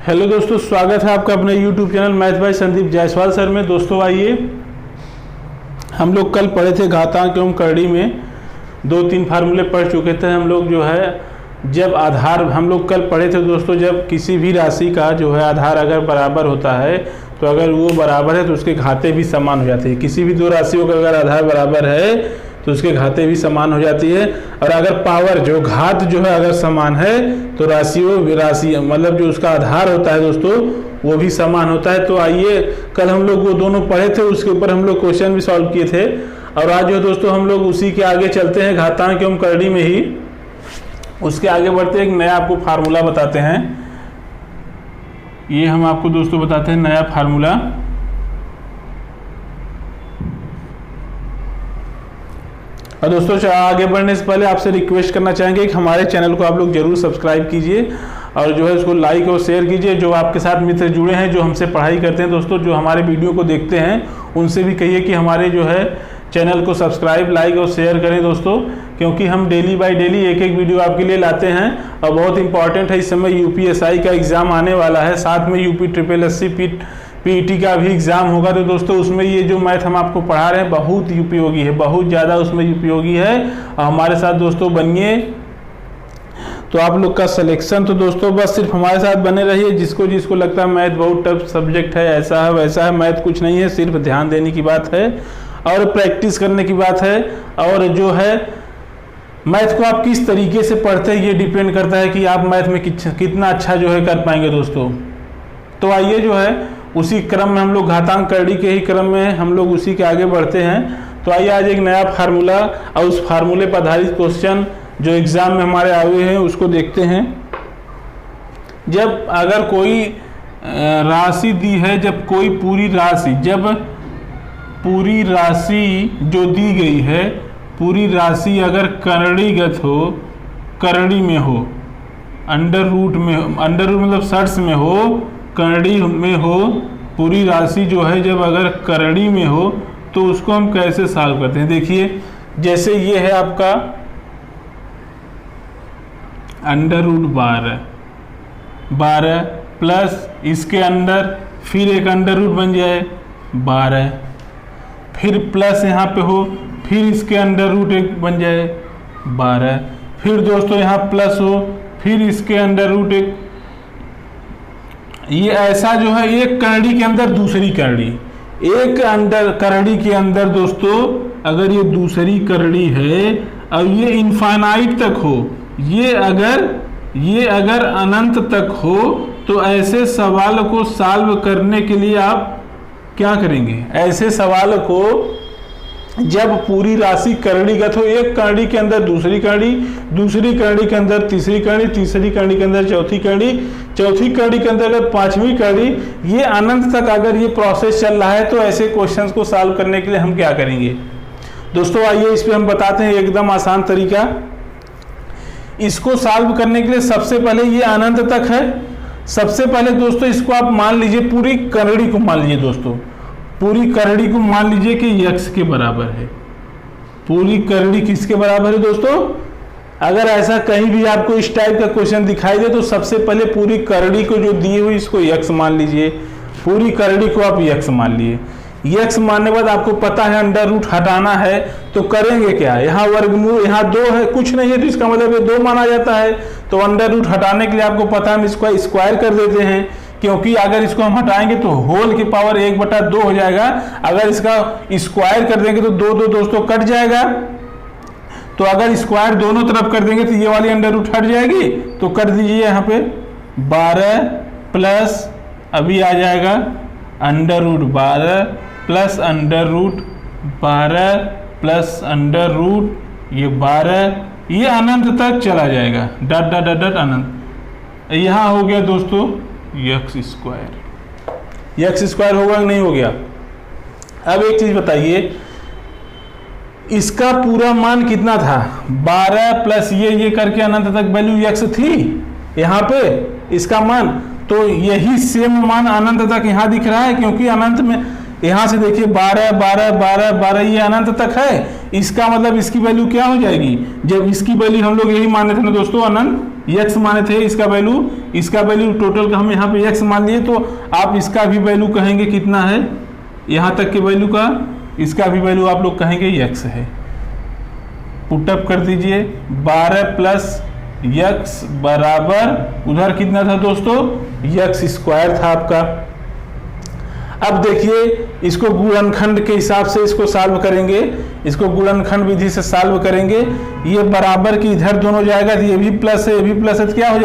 Hello दोस्तों, स्वागत है आपका अपने YouTube channel math bye Sandeep Jaiswal sir में। दोस्तों आइए, हम लोग कल पढ़े थे घातांक एवं करड़ी में 2-3 फार्मूले पढ़ चुके थे हम लोग। जो है जब आधार हम लोग कल पढ़े थे दोस्तों, जब किसी भी राशि का जो है आधार अगर बराबर होता है तो अगर वो बराबर है तो उसके घाते भी समान हो जाते हैं। किसी भी दो राशियों का अगर आधार बराबर है तो उसके घाते भी समान हो जाती है। और अगर पावर जो घात जो है अगर समान है तो राशि मतलब जो उसका आधार होता है दोस्तों वो भी समान होता है। तो आइए, कल हम लोग वो दोनों पढ़े थे, उसके ऊपर हम लोग क्वेश्चन भी सॉल्व किए थे। और आज जो दोस्तों हम लोग उसी के आगे चलते हैं, घातांक एवं करड़ी में ही उसके आगे बढ़ते हैं। एक नया आपको फार्मूला बताते हैं। ये हम आपको दोस्तों बताते हैं नया फार्मूला। और दोस्तों आगे बढ़ने से पहले आपसे रिक्वेस्ट करना चाहेंगे कि हमारे चैनल को आप लोग जरूर सब्सक्राइब कीजिए और जो है उसको लाइक और शेयर कीजिए। जो आपके साथ मित्र जुड़े हैं, जो हमसे पढ़ाई करते हैं दोस्तों, जो हमारे वीडियो को देखते हैं, उनसे भी कहिए कि हमारे जो है चैनल को सब्सक्राइब, लाइक और शेयर करें दोस्तों, क्योंकि हम डेली बाय डेली एक एक वीडियो आपके लिए लाते हैं। और बहुत इंपॉर्टेंट है, इस समय यूपीएसआई का एग्ज़ाम आने वाला है, साथ में यूपी ट्रिपल एससी पीईटी का भी एग्ज़ाम होगा। तो दोस्तों उसमें ये जो मैथ हम आपको पढ़ा रहे हैं बहुत उपयोगी है, बहुत ज़्यादा उसमें उपयोगी है। और हमारे साथ दोस्तों बनिए, तो आप लोग का सिलेक्शन तो दोस्तों बस सिर्फ हमारे साथ बने रहिए। जिसको जिसको लगता है मैथ बहुत टफ सब्जेक्ट है, ऐसा है वैसा है, मैथ कुछ नहीं है, सिर्फ ध्यान देने की बात है और प्रैक्टिस करने की बात है। और जो है मैथ को आप किस तरीके से पढ़ते हैं ये डिपेंड करता है कि आप मैथ में कितना अच्छा जो है कर पाएंगे दोस्तों। तो आइए जो है उसी क्रम में हम लोग घातांक करड़ी के ही क्रम में हम लोग उसी के आगे बढ़ते हैं। तो आइए आज एक नया फार्मूला और उस फार्मूले पर आधारित क्वेश्चन जो एग्जाम में हमारे आए हुए हैं उसको देखते हैं। जब अगर कोई राशि दी है, जब कोई पूरी राशि जो दी गई है, पूरी राशि अगर करड़ीगत हो, करड़ी में हो, अंडर रूट मतलब शर्ट्स में हो, करड़ी में हो, पूरी राशि जो है जब अगर करड़ी में हो तो उसको हम कैसे सॉल्व करते हैं। देखिए, जैसे ये है आपका अंडर रूट 12 प्लस इसके अंदर फिर एक अंडर रूट बन जाए 12, फिर प्लस यहाँ पे हो, फिर इसके अंडर रूट एक बन जाए 12, फिर दोस्तों यहाँ प्लस हो, फिर इसके अंडर रूट एक। ये ऐसा जो है एक करड़ी के अंदर दूसरी करड़ी, एक अंडर करड़ी के अंदर दोस्तों अगर ये दूसरी करड़ी है और ये इनफाइनाइट तक हो, ये अगर अनंत तक हो, तो ऐसे सवाल को सॉल्व करने के लिए आप क्या करेंगे। ऐसे सवाल को जब पूरी राशि करड़ीगत हो, एक करड़ी के अंदर दूसरी करड़ी, दूसरी करड़ी के अंदर तीसरी करड़ी, तीसरी करड़ी के अंदर चौथी करड़ी, चौथी करड़ी के अंदर अगर पांचवी करड़ी, ये अनंत तक अगर ये प्रोसेस चल रहा है तो ऐसे क्वेश्चंस को सॉल्व करने के लिए हम क्या करेंगे दोस्तों। आइए इस पे हम बताते हैं एकदम आसान तरीका। इसको सॉल्व करने के लिए सबसे पहले ये अनंत तक है। सबसे पहले दोस्तों इसको आप मान लीजिए, पूरी करड़ी को मान लीजिए दोस्तों, पूरी करड़ी को मान लीजिए कि x के बराबर है। पूरी करड़ी किसके बराबर है दोस्तों। अगर ऐसा कहीं भी आपको इस टाइप का क्वेश्चन दिखाई दे तो सबसे पहले पूरी करड़ी को जो दी हुई इसको x मान लीजिए। पूरी करड़ी को आप x मान लिए। x मानने के बाद आपको पता है अंडर रूट हटाना है, तो करेंगे क्या, यहाँ वर्गमूल, यहाँ 2 है, कुछ नहीं है तो इसका मतलब ये 2 माना जाता है। तो अंडर रूट हटाने के लिए आपको पता है हम इसको स्क्वायर कर देते हैं, क्योंकि अगर इसको हम हटाएंगे तो होल की पावर 1/2 हो जाएगा। अगर इसका स्क्वायर कर देंगे तो 2 दोस्तों कट जाएगा। तो अगर स्क्वायर दोनों तरफ कर देंगे तो ये वाली अंडर रूट हट जाएगी। तो कर दीजिए यहाँ पे 12 प्लस अभी आ जाएगा under root 12 plus under root 12 plus under root ये 12, ये अनंत तक चला जाएगा, डट डट डट अनंत। यहाँ हो गया दोस्तों एक्स स्क्वायर होगा कि नहीं हो गया। अब एक चीज बताइए, इसका पूरा मान कितना था 12 प्लस ये करके अनंत तक वैल्यू x थी यहाँ पे इसका मान। तो यही सेम मान अनंत तक यहाँ दिख रहा है, क्योंकि अनंत में यहाँ से देखिए 12 12 12 12 ये अनंत तक है। इसका मतलब इसकी वैल्यू क्या हो जाएगी, जब इसकी वैल्यू हम लोग यही मान रहे थे ना दोस्तों अनंत, x माने थे, इसका वैल्यू टोटल का हम यहाँ पे x मान लिए, तो आप इसका भी वैल्यू कहेंगे कितना है, यहाँ तक के वैल्यू का इसका भी वैल्यू आप लोग कहेंगे x है। पुटअप कर दीजिए, 12 प्लस x बराबर उधर कितना था दोस्तों, x स्क्वायर था आपका। अब देखिए इसको गुणनखंड के हिसाब से इसको सॉल्व करेंगे, इसको गुणनखंड विधि से सॉल्व करेंगे। ये बराबर की इधर दोनों जाएगा तो ये भी प्लस है, ये भी प्लस है, तो क्या हो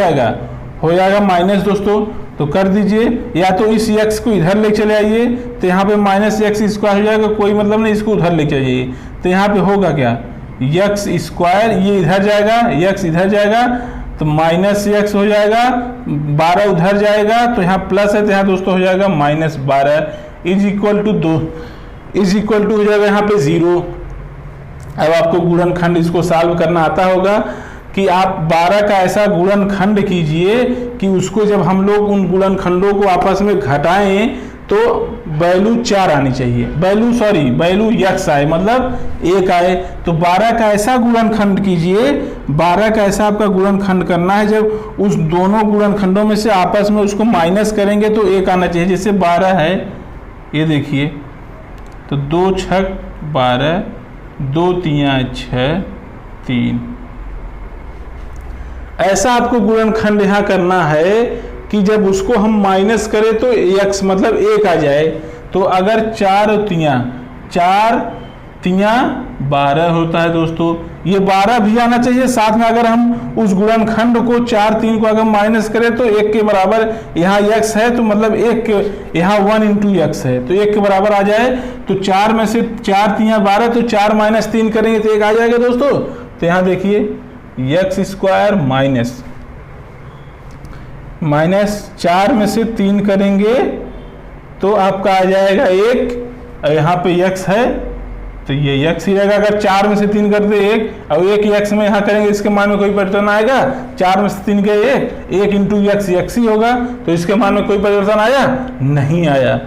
जाएगा माइनस दोस्तों। तो कर दीजिए, या तो इस x को इधर ले चले आइए तो यहाँ पे माइनस x स्क्वायर हो जाएगा, कोई मतलब नहीं, इसको उधर ले जाइए तो यहाँ पे होगा क्या, x स्क्वायर, ये इधर जाएगा, x इधर जाएगा तो माइनस x हो जाएगा, 12 उधर जाएगा तो यहाँ प्लस है, तो यहाँ दोस्तों हो जाएगा -12 इज इक्वल टू हो जाएगा यहाँ पे 0। अब आपको गुणनखंड इसको सॉल्व करना आता होगा कि आप 12 का ऐसा गुणनखंड कीजिए कि उसको जब हम लोग उन गुणनखंडों को आपस में घटाएं तो वैल्यू 4 आनी चाहिए, वैल्यू x आए, मतलब 1 आए। तो 12 का ऐसा गुणनखंड कीजिए, 12 का ऐसा आपका गुणनखंड करना है जब उस दोनों गुणनखंडों में से आपस में उसको माइनस करेंगे तो 1 आना चाहिए। जैसे 12 है, ये देखिए तो 2 छक 12, 2 तियां 6 3, ऐसा आपको गुणनखंड यहाँ करना है कि जब उसको हम माइनस करें तो x मतलब 1 आ जाए। तो अगर 4 तियां 12 होता है दोस्तों, ये 12 भी आना चाहिए साथ में। अगर हम उस गुणनखंड को 4 3 को अगर माइनस करें तो 1 के बराबर यहाँ x है, तो मतलब 1 के यहाँ 1 इंटू x है तो 1 के बराबर आ जाए। तो 4 में से 4 तियां 12, तो 4 माइनस 3 करेंगे तो 1 आ जाएगा दोस्तों। तो यहाँ देखिए x स्क्वायर माइनस 4 में से 3 करेंगे तो आपका आ जाएगा 1, और यहाँ पे x है तो ये x ही रहेगा। अगर 4 में से 3 करते 1 और 1 x में यहाँ करेंगे, इसके मान में कोई परिवर्तन आएगा, 4 में से 3 गए 1 इंटू x ही होगा, तो इसके मान में कोई परिवर्तन आया, नहीं आया।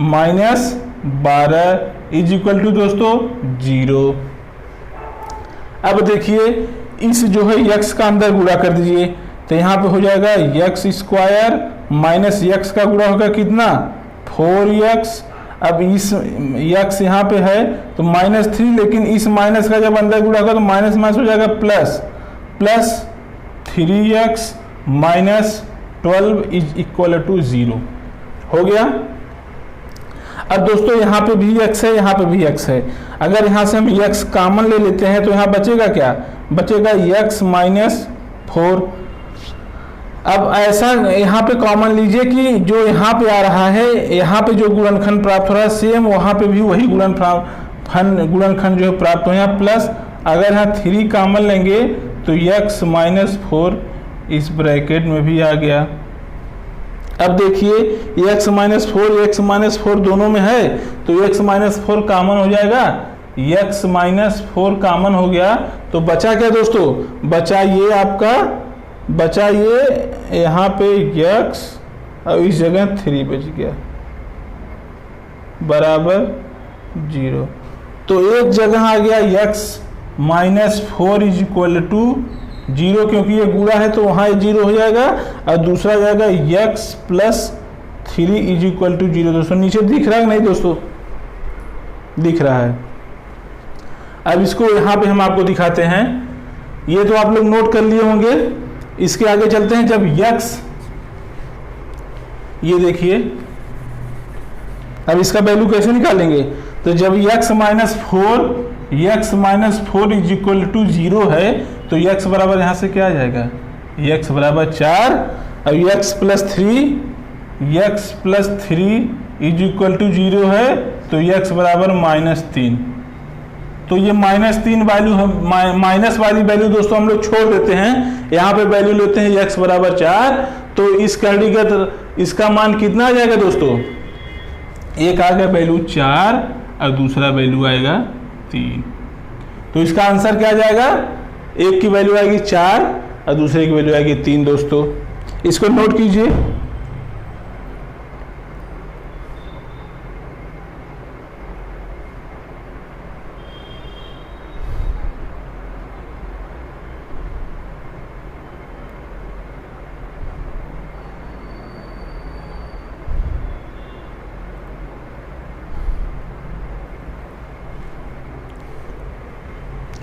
-12 इज इक्वल टू दोस्तों 0। अब देखिए इस जो है x का अंदर गुणा कर दीजिए, तो यहाँ पे हो जाएगा x स्क्वायर माइनस x का गुणा होगा कितना, 4x। अब इस x यहाँ पे है तो -3, लेकिन इस माइनस का जब अंदर गुणा होगा तो माइनस हो जाएगा plus 3x minus 12 is equal to 0 हो गया। अब दोस्तों यहाँ पे भी x है, यहाँ पे भी x है। अगर यहाँ से हम x कॉमन ले लेते हैं तो यहाँ बचेगा क्या, बचेगा x माइनस 4। अब ऐसा यहाँ पे कॉमन लीजिए कि जो यहाँ पे आ रहा है, यहाँ पे जो गुणनखंड प्राप्त हो रहा है सेम वहाँ पे भी वही गुणनखंड जो है प्राप्त हो, यहाँ प्लस। अगर यहाँ 3 कॉमन लेंगे तो x माइनस 4 इस ब्रैकेट में भी आ गया। अब देखिए x माइनस 4 दोनों में है तो x माइनस 4 कॉमन हो जाएगा, x माइनस 4 कॉमन हो गया तो बचा क्या दोस्तों, बचा ये यहाँ पे x और इस जगह 3 बच गया बराबर 0। तो एक जगह आ गया x minus 4 is equal to 0, क्योंकि ये गुणा है तो वहाँ 0 हो जाएगा, और दूसरा जाएगा x plus 3 is equal to 0। दोस्तों नीचे दिख रहा है नहीं दोस्तों, दिख रहा है। अब इसको यहाँ पे हम आपको दिखाते हैं, ये तो आप लोग नोट कर लिए होंगे। इसके आगे चलते हैं। जब x, ये देखिए अब इसका वैल्यू कैसे निकालेंगे, तो जब x minus 4 is equal to 0 है तो x बराबर यहाँ से क्या आ जाएगा, x बराबर 4, और x plus 3 is equal to 0 है तो x बराबर -3। तो ये -3 वैल्यू हम माइनस वाली वैल्यू दोस्तों हम लोग छोड़ देते हैं, यहाँ पे वैल्यू लेते हैं x बराबर 4। तो इस करड़ी का इसका मान कितना आ जाएगा दोस्तों, एक आ गया वैल्यू 4 और दूसरा वैल्यू आएगा 3। तो इसका आंसर क्या आ जाएगा, एक की वैल्यू आएगी 4 और दूसरे की वैल्यू आएगी 3 दोस्तों। इसको नोट कीजिए।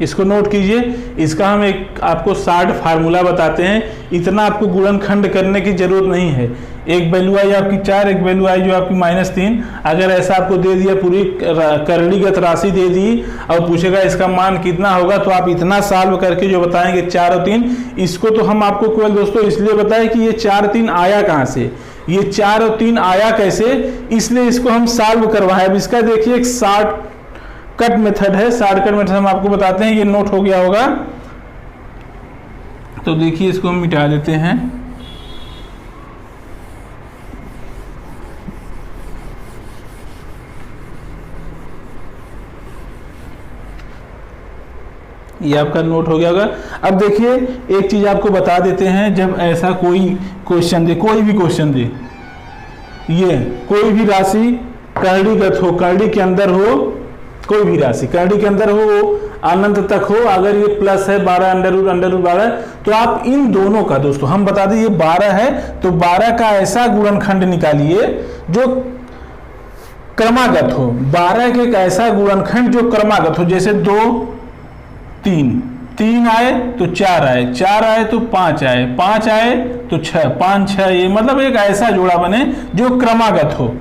इसको नोट कीजिए। इसका हम एक आपको शॉर्ट फार्मूला बताते हैं, इतना आपको गुणनखंड करने की जरूरत नहीं है। एक वैल्यू आई आपकी 4, एक वैल्यू आई जो आपकी -3। अगर ऐसा आपको दे दिया, पूरी करणीगत राशि दे दी और पूछेगा इसका मान कितना होगा, तो आप इतना सॉल्व करके जो बताएंगे 4 और 3, इसको तो हम आपको केवल दोस्तों इसलिए बताएं कि ये 4 3 आया कहाँ से, ये 4 और 3 आया कैसे, इसलिए इसको हम सॉल्व करवाएं। अब इसका देखिए एक शॉर्टकट मेथड है, शॉर्टकट मेथड हम आपको बताते हैं, ये नोट हो गया होगा। तो देखिए इसको हम मिटा देते हैं। ये आपका नोट हो गया होगा। अब देखिए एक चीज आपको बता देते हैं, जब ऐसा कोई क्वेश्चन दे, कोई भी क्वेश्चन दे, ये कोई भी राशि करणीगत हो, करणी के अंदर हो, कोई भी राशि करणी के अंदर हो, अनंत तक हो, अगर ये प्लस है 12 √√√12, तो आप इन दोनों का दोस्तों हम बता दें, ये 12 है तो 12 का ऐसा गुणनखंड निकालिए जो क्रमागत हो। 12 के एक ऐसा गुणनखंड जो क्रमागत हो, जैसे 2 3 आए तो 4 आए, 4 आए तो 5 आए, 5 आए तो 6, 5 6, ये मतलब एक ऐसा जोड़ा बने जो क्रमागत हो।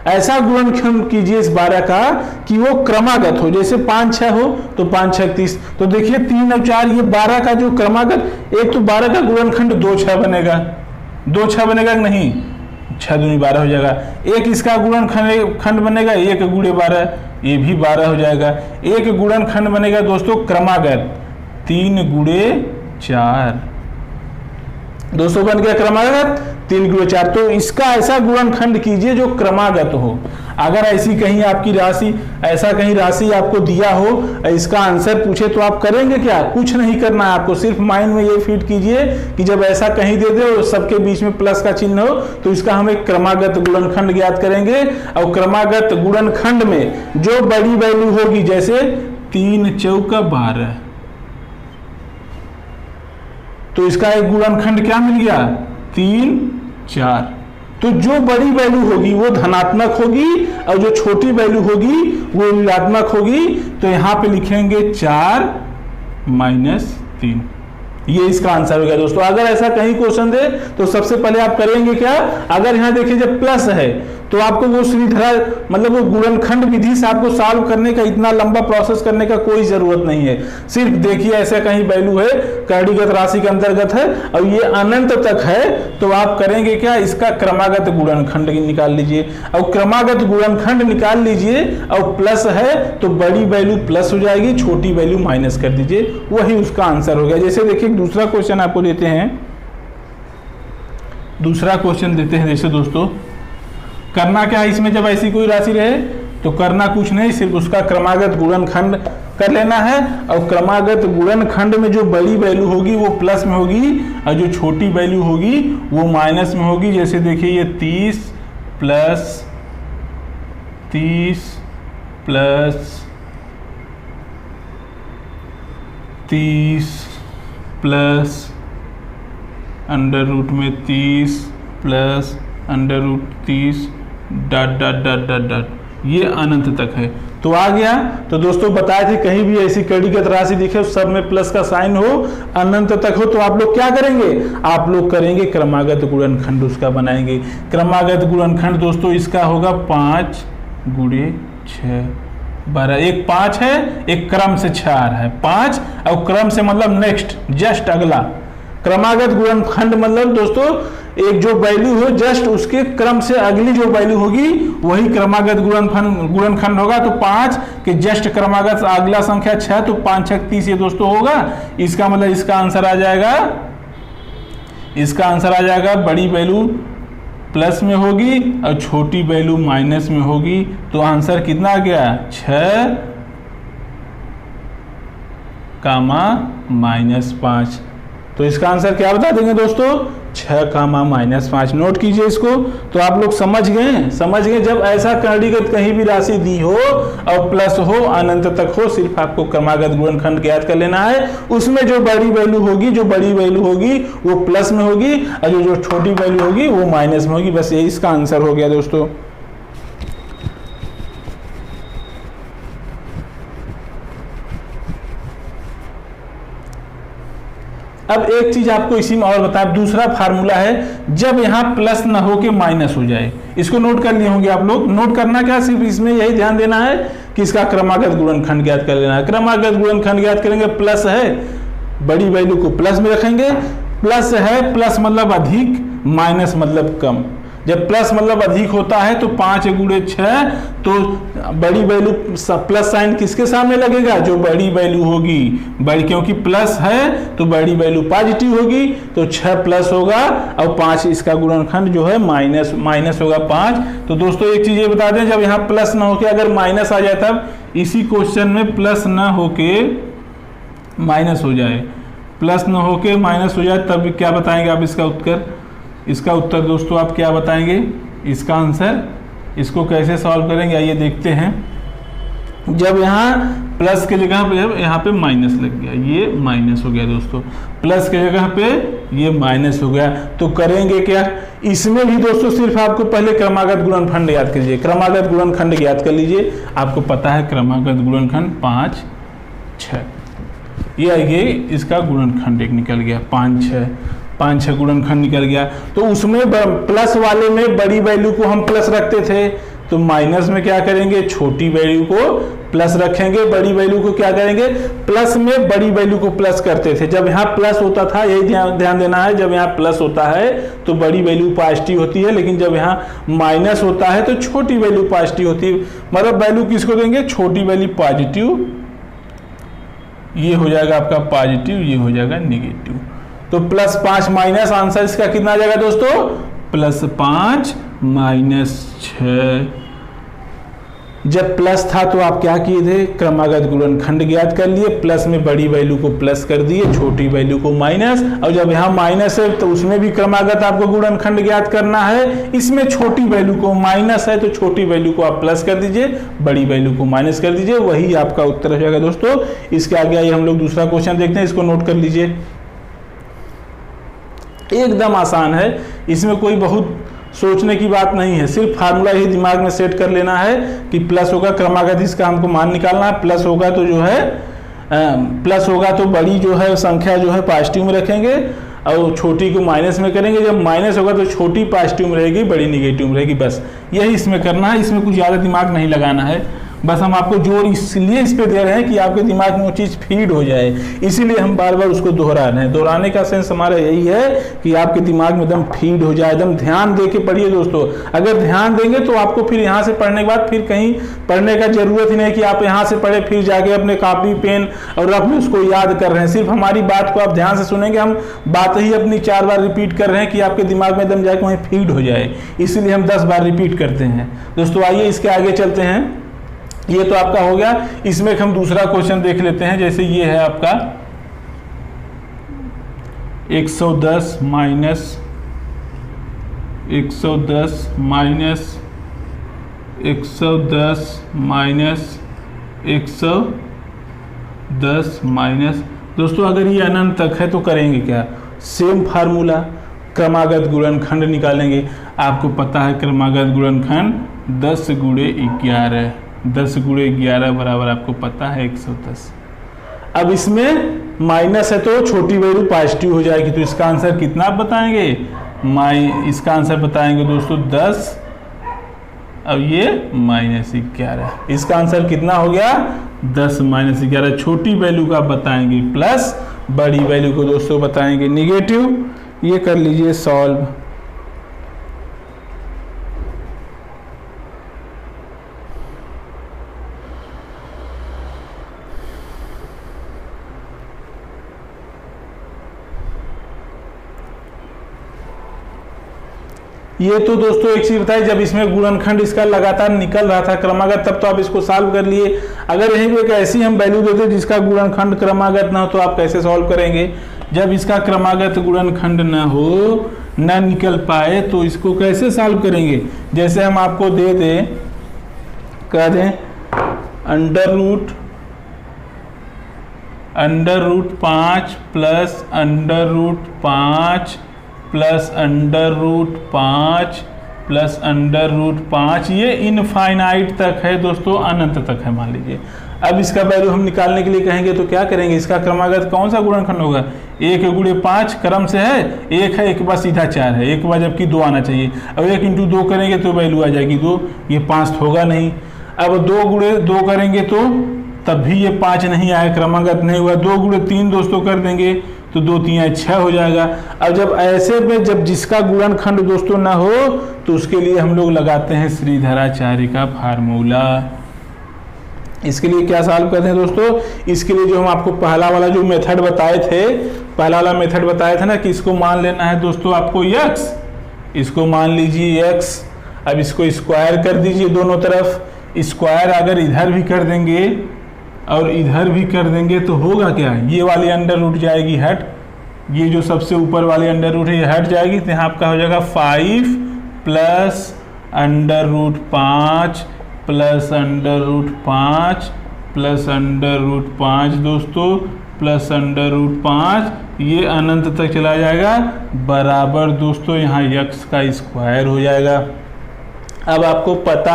ऐसा गुणनखंड कीजिए इस 12 का कि वो क्रमागत हो, जैसे 5 6 हो तो 5 6 30। तो देखिए 3 और 4, ये 12 का जो क्रमागत, एक तो 12 का गुणनखंड 2 6 बनेगा, 2 6 बनेगा कि नहीं, 6 दूनी 12 हो जाएगा। एक इसका गुणनखंड बनेगा 1 गुणे 12, ये भी 12 हो जाएगा। एक गुणनखंड बनेगा दोस्तों क्रमागत 3 गुणे 4, दोस्तों बन गया क्रमागत 3 गुणे 4। तो इसका ऐसा गुणनखंड कीजिए जो क्रमागत हो। अगर ऐसी कहीं आपकी राशि, ऐसा कहीं राशि आपको दिया हो, इसका आंसर पूछे तो आप करेंगे क्या, कुछ नहीं करना है आपको, सिर्फ माइंड में ये फीड कीजिए कि जब ऐसा कहीं दे दे और सबके बीच में प्लस का चिन्ह हो, तो इसका हम एक क्रमागत गुणनखंड ज्ञात करेंगे। और क्रमागत गुणनखंड में जो बड़ी वैल्यू होगी, जैसे 3 चौका 12, तो इसका एक गुणनखंड क्या मिल गया, 3 4। तो जो बड़ी वैल्यू होगी वो धनात्मक होगी और जो छोटी वैल्यू होगी वो ऋणात्मक होगी। तो यहां पे लिखेंगे 4 - 3, ये इसका आंसर हो गया दोस्तों। अगर ऐसा कहीं क्वेश्चन दे तो सबसे पहले आप करेंगे क्या, अगर यहाँ देखिए जब प्लस है तो आपको वो श्रीधरा मतलब वो गुणनखंड विधि से आपको सॉल्व करने का, इतना लंबा प्रोसेस करने का कोई जरूरत नहीं है। सिर्फ देखिए ऐसा कहीं वैल्यू है, करणीगत राशि के अंतर्गत है और ये अनंत तक है, तो आप करेंगे क्या, इसका क्रमागत गुणनखंड निकाल लीजिए। और क्रमागत गुणनखंड निकाल लीजिए और प्लस है तो बड़ी वैल्यू प्लस हो जाएगी, छोटी वैल्यू माइनस कर दीजिए, वही उसका आंसर हो गया। जैसे देखिए दूसरा क्वेश्चन आपको देते हैं, दूसरा क्वेश्चन देते हैं, जैसे दोस्तों करना क्या है इसमें, जब ऐसी कोई राशि रहे तो करना कुछ नहीं, सिर्फ उसका क्रमागत गुणनखंड कर लेना है। और क्रमागत गुणनखंड में जो बड़ी वैल्यू होगी वो प्लस में होगी और जो छोटी वैल्यू होगी वो माइनस में होगी। जैसे देखिए ये 30 + 30 + 30 प्लस √ में 30 + √30 ... ये अनंत तक है। तो आ गया। तो दोस्तों बताए थे कहीं भी ऐसी करणीगत राशि दिखे सब में प्लस का साइन हो, अनंत तक हो, तो आप लोग क्या करेंगे, आप लोग करेंगे क्रमागत गुणनखंड उसका बनाएंगे। क्रमागत गुणनखंड दोस्तों इसका होगा 5 × 6 12। एक 5 है, एक क्रम से 6 आ रहा है, 5 और क्रम से मतलब नेक्स्ट, जस्ट अगला। क्रमागत गुणनखंड मतलब दोस्तों एक जो वैल्यू हो जस्ट उसके क्रम से अगली जो वैल्यू होगी वही क्रमागत गुणनखंड होगा। तो 5 के जस्ट क्रमागत अगला संख्या 6, तो 5 6 30 ये दोस्तों होगा। इसका मतलब इसका आंसर आ जाएगा, इसका आंसर आ जाएगा बड़ी वैल्यू प्लस में होगी और छोटी वैल्यू माइनस में होगी। तो आंसर कितना आ गया, 6, -5। तो इसका आंसर क्या बता देंगे दोस्तों, 6, -5। नोट कीजिए इसको। तो आप लोग समझ गए, जब ऐसा करणीगत कहीं भी राशि दी हो और प्लस हो, अनंत तक हो, सिर्फ आपको क्रमागत गुणनखंड ज्ञात कर लेना है। उसमें जो बड़ी वैल्यू होगी वो प्लस में होगी और जो छोटी वैल्यू होगी वो माइनस में होगी। बस यही इसका आंसर हो गया दोस्तों। अब एक चीज आपको इसी में और बता, दूसरा फार्मूला है जब यहाँ प्लस ना हो के माइनस हो जाए, इसको नोट कर लिए होंगे आप लोग। नोट करना क्या, सिर्फ इसमें यही ध्यान देना है कि इसका क्रमागत गुणनखंड ज्ञात कर लेना है। क्रमागत गुणनखंड ज्ञात करेंगे, प्लस है बड़ी वैल्यू को प्लस में रखेंगे, प्लस है प्लस मतलब अधिक, माइनस मतलब कम। जब प्लस मतलब अधिक होता है तो 5 गुणे 6, तो बड़ी वैल्यू प्लस साइन किसके सामने लगेगा, जो बड़ी वैल्यू होगी बड़ी, क्योंकि प्लस है तो बड़ी वैल्यू पॉजिटिव होगी, तो 6 प्लस होगा और 5 इसका गुणनखंड जो है माइनस होगा 5। तो दोस्तों एक चीज ये बता दें, जब यहाँ प्लस ना होके अगर माइनस आ जाए, तब इसी क्वेश्चन में प्लस ना होके माइनस हो जाए, प्लस ना होके माइनस हो जाए, तब क्या बताएंगे आप इसका उत्तर? इसका उत्तर दोस्तों आप क्या बताएंगे, इसका आंसर, इसको कैसे सॉल्व करेंगे आइए देखते हैं। जब यहाँ प्लस के जगह पे यहाँ पे माइनस लग गया, ये माइनस हो गया दोस्तों, प्लस के जगह पे ये माइनस हो गया, तो करेंगे क्या? इसमें भी दोस्तों सिर्फ आपको पहले क्रमागत गुणनखंड याद कर लीजिए, क्रमागत गुणनखंड याद कर लीजिए। आपको पता है क्रमागत गुणनखंड 5 6, ये आइए इसका गुणनखंड एक निकल गया 5 6 गुणनखंड निकल गया। तो उसमें प्लस वाले में बड़ी वैल्यू को हम प्लस रखते थे, तो माइनस में क्या करेंगे, छोटी वैल्यू को प्लस रखेंगे, बड़ी वैल्यू को क्या करेंगे, प्लस में बड़ी वैल्यू को प्लस करते थे। जब यहाँ प्लस होता था, यही ध्यान देना है, जब यहाँ प्लस होता है तो बड़ी वैल्यू पॉजिटिव होती है, लेकिन जब यहाँ माइनस होता है तो छोटी वैल्यू पॉजिटिव होती है। मतलब वैल्यू किसको देंगे, छोटी वैल्यू पॉजिटिव, ये हो जाएगा आपका पॉजिटिव, ये हो जाएगा निगेटिव। तो +5 माइनस, आंसर इसका कितना आ जाएगा दोस्तों, +5 -6। जब प्लस था तो आप क्या किए थे, क्रमागत गुणनखंड ज्ञात कर लिए, प्लस में बड़ी वैल्यू को प्लस कर दिए, छोटी वैल्यू को माइनस, और जब यहाँ माइनस है तो उसमें भी क्रमागत आपको गुणनखंड ज्ञात करना है। इसमें छोटी वैल्यू को माइनस है तो छोटी वैल्यू को आप प्लस कर दीजिए, बड़ी वैल्यू को माइनस कर दीजिए, वही आपका उत्तर हो जाएगा दोस्तों। इसके आगे आइए हम लोग दूसरा क्वेश्चन देखते हैं, इसको नोट कर लीजिए, एकदम आसान है, इसमें कोई बहुत सोचने की बात नहीं है, सिर्फ फार्मूला ही दिमाग में सेट कर लेना है कि प्लस होगा क्रमागत, इसका हमको मान निकालना है। प्लस होगा तो जो है प्लस होगा तो बड़ी जो है संख्या जो है पॉजिटिव में रखेंगे और छोटी को माइनस में करेंगे। जब माइनस होगा तो छोटी पॉजिटिव में रहेगी, बड़ी निगेटिव में रहेगी, बस यही इसमें करना है। इसमें कुछ ज़्यादा दिमाग नहीं लगाना है, बस हम आपको जोर इसलिए इस पे दे रहे हैं कि आपके दिमाग में वो चीज़ फीड हो जाए, इसीलिए हम बार बार उसको दोहरा रहे हैं। दोहराने का सेंस हमारा यही है कि आपके दिमाग में एकदम फीड हो जाए, एकदम ध्यान दे के पढ़िए दोस्तों। अगर ध्यान देंगे तो आपको फिर यहाँ से पढ़ने के बाद फिर कहीं पढ़ने का जरूरत ही नहीं कि आप यहाँ से पढ़े फिर जाके अपने कॉपी पेन और रफ में उसको याद कर रहे हैं। सिर्फ हमारी बात को आप ध्यान से सुनेंगे, हम बात ही अपनी 4 बार रिपीट कर रहे हैं कि आपके दिमाग में एकदम जाके वहीं फीड हो जाए, इसीलिए हम 10 बार रिपीट करते हैं दोस्तों। आइए इसके आगे चलते हैं, ये तो आपका हो गया। इसमें हम दूसरा क्वेश्चन देख लेते हैं, जैसे ये है आपका 110 माइनस 110 माइनस 110 माइनस। दोस्तों अगर ये अनंत तक है तो करेंगे क्या, सेम फार्मूला, क्रमागत गुणनखंड निकालेंगे। आपको पता है क्रमागत गुणनखंड 10 गुणे 11, 10 गुणे 11 बराबर आपको पता है 110। अब इसमें माइनस है तो छोटी वैल्यू पॉजिटिव हो जाएगी, तो इसका आंसर कितना आप बताएंगे, इसका आंसर बताएंगे दोस्तों 10, अब ये -11। इसका आंसर कितना हो गया, 10 -11। छोटी वैल्यू का बताएंगे प्लस, बड़ी वैल्यू को दोस्तों बताएंगे निगेटिव। ये कर लीजिए सॉल्व। ये तो दोस्तों एक चीज बताइए, जब इसमें गुणनखंड इसका लगातार निकल रहा था क्रमागत, तब तो आप इसको सॉल्व कर लिए। अगर यहीं पे एक ऐसी हम वैल्यू देते जिसका गुणनखंड क्रमागत ना हो तो आप कैसे सॉल्व करेंगे। जब इसका क्रमागत गुणनखंड ना हो, ना निकल पाए, तो इसको कैसे सॉल्व करेंगे। जैसे हम आपको दे दें, कह दें under root 5 plus under root 5 plus under root 5 plus under root 5, ये इनफाइनाइट तक है दोस्तों, अनंत तक है मान लीजिए। अब इसका वैल्यू हम निकालने के लिए कहेंगे तो क्या करेंगे, इसका क्रमागत कौन सा गुणनखंड होगा, 1 गुणे 5 क्रम से है, 1 है, एक बार सीधा 4 है, एक बार जबकि 2 आना चाहिए। अब 1 इंटू 2 करेंगे तो वैल्यू आ जाएगी 2, ये 5 होगा नहीं। अब 2 गुणे 2 करेंगे तो तब भी ये 5 नहीं आया, क्रमागत नहीं हुआ। 2 गुणे 3 दोस्तों कर देंगे तो 2 3 6 हो जाएगा। अब जब ऐसे में जब जिसका गुणनखंड दोस्तों ना हो तो उसके लिए हम लोग लगाते हैं श्रीधराचार्य का फार्मूला। इसके लिए क्या सॉल्व करते हैं दोस्तों, इसके लिए जो हम आपको पहला वाला जो मेथड बताए थे, पहला वाला मेथड बताया था ना कि इसको मान लेना है दोस्तों आपको x, इसको मान लीजिए x। अब इसको स्क्वायर कर दीजिए दोनों तरफ। स्क्वायर अगर इधर भी कर देंगे और इधर भी कर देंगे तो होगा क्या, ये वाली अंडर रूट जाएगी हट, ये जो सबसे ऊपर वाली अंडर रूट है ये हट जाएगी, तो यहाँ आपका हो जाएगा 5 plus under root 5 plus under root 5 plus under root 5 दोस्तों प्लस अंडर रूट 5, ये अनंत तक चला जाएगा, बराबर दोस्तों यहाँ x का स्क्वायर हो जाएगा। अब आपको पता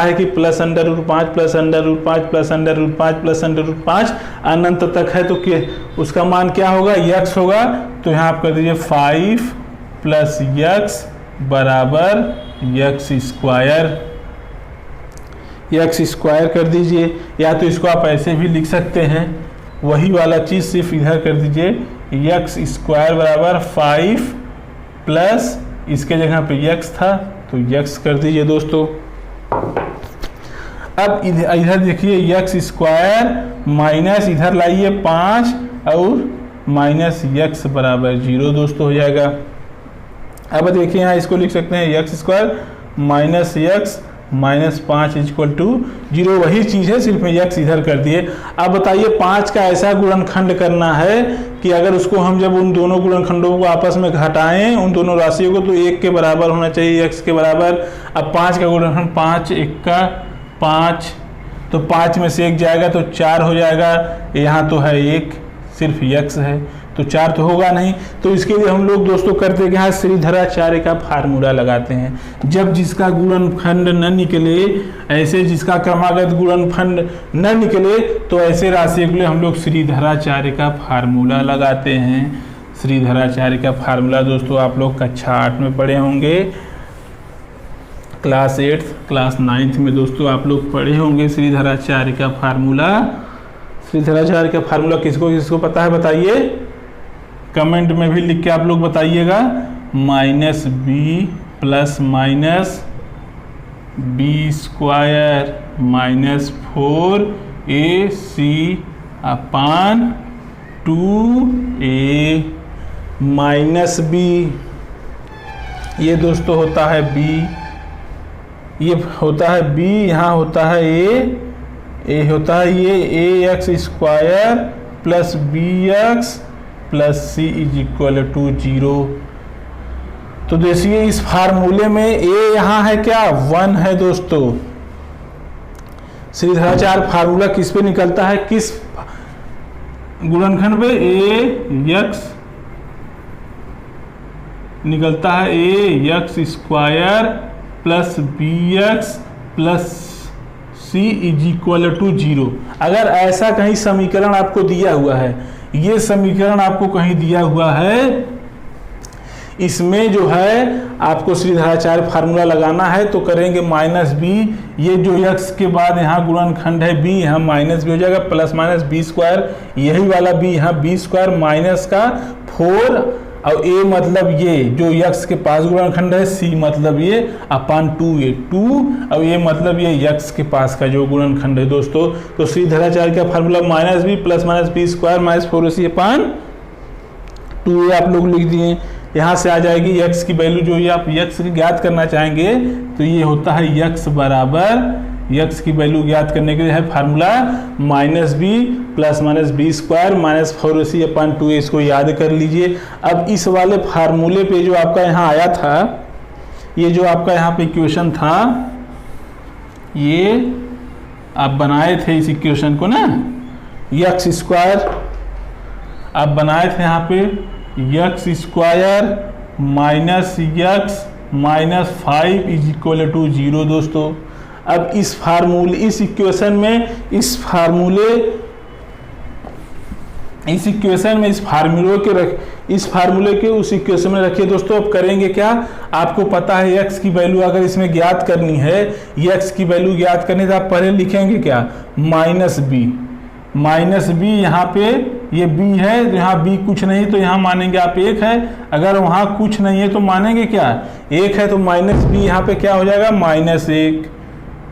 है कि plus under root 5 plus under root 5 plus under root 5 plus under root 5 अनंत तक है, तो उसका मान क्या होगा, x होगा। तो यहाँ आप कर दीजिए 5 प्लस x बराबर x स्क्वायर कर दीजिए, या तो इसको आप ऐसे भी लिख सकते हैं, वही वाला चीज़ सिर्फ इधर कर दीजिए, x स्क्वायर बराबर 5 प्लस इसके जगह पे x था तो x कर दीजिए दोस्तों। अब इधर देखिए x स्क्वायर माइनस इधर लाइए 5 और माइनस x बराबर 0 दोस्तों हो जाएगा। अब देखिए यहाँ इसको लिख सकते हैं x square minus x minus 5 equal to 0, वही चीज़ है, सिर्फ x इधर कर दिए। अब बताइए 5 का ऐसा गुणनखंड करना है कि अगर उसको हम जब उन दोनों गुणनखंडों को आपस में घटाएं, उन दोनों राशियों को, तो 1 के बराबर होना चाहिए, x के बराबर। अब 5 का गुणनखंड 5 1 का 5, तो 5 में से 1 जाएगा तो 4 हो जाएगा, यहाँ तो है 1, सिर्फ x है तो 4 तो होगा नहीं। तो इसके लिए हम लोग दोस्तों करते हैं कि हाँ श्रीधराचार्य का फार्मूला लगाते हैं। जब जिसका गुणनखंड न निकले, ऐसे जिसका क्रमागत गुणनखंड न निकले, तो ऐसे राशियों के लिए हम लोग श्रीधराचार्य का फार्मूला लगाते हैं। श्रीधराचार्य का फार्मूला दोस्तों आप लोग कक्षा 8 में पढ़े होंगे, क्लास 8 क्लास 9 में दोस्तों आप लोग पढ़े होंगे श्रीधराचार्य का फार्मूला। श्रीधराचार्य का फार्मूला किसको किसको पता है बताइए, कमेंट में भी लिख के आप लोग बताइएगा। Minus B plus minus B square minus 4ac upon 2a minus B, ये दोस्तों होता है b, ये होता है b, यहाँ होता है a होता है ये ax square plus bx plus c is equal to 0। तो देखिए इस फार्मूले में a यहाँ है क्या, 1 है दोस्तों। श्रीधराचार्य फार्मूला किस पे निकलता है, किस गुणनखंड पे, ax निकलता है ax square plus bx plus c is equal to 0। अगर ऐसा कहीं समीकरण आपको दिया हुआ है, ये समीकरण आपको कहीं दिया हुआ है, इसमें जो है आपको श्रीधराचार्य फार्मूला लगाना है, तो करेंगे माइनस बी, ये जो x के बाद यहाँ गुणनखंड है b, यहाँ माइनस बी हो जाएगा, प्लस माइनस बी स्क्वायर, यही वाला b, यहाँ बी स्क्वायर माइनस का 4, और a मतलब ये जो x के पास गुणनखंड है, c मतलब ये अपान 2a 2, और a मतलब ये x के पास का जो गुणनखंड है दोस्तों। तो श्रीधराचार्य का formula minus B plus minus B square minus 4ac upon 2a आप लोग लिख दिए। यहाँ से आ जाएगी x की वैल्यू, जो ये आप x की ज्ञात करना चाहेंगे तो ये होता है x बराबर, x की वैल्यू ज्ञात करने के लिए है formula minus B plus minus B square minus 4ac upon 2a, इसको याद कर लीजिए। अब इस वाले फार्मूले पे जो आपका यहाँ आया था, ये जो आपका यहाँ पे इक्वेशन था, ये आप बनाए थे इस इक्वेशन को ना, x स्क्वायर आप बनाए थे यहाँ पे x square minus x minus 5 is equal to 0 दोस्तों। अब इस फार्मूले, इस इक्वेशन में इस फार्मूले इस इक्वेशन में इस फार्मूले के उस इक्वेशन में रखिए दोस्तों। अब करेंगे क्या, आपको पता है x की वैल्यू अगर इसमें ज्ञात करनी है, x की वैल्यू ज्ञात करनी है तो आप पहले लिखेंगे क्या, माइनस बी। यहाँ पे ये b है, तो यहाँ b कुछ नहीं तो यहाँ मानेंगे आप 1 है। अगर वहाँ कुछ नहीं है तो मानेंगे क्या, 1 है, तो माइनस बी यहाँ पे क्या हो जाएगा,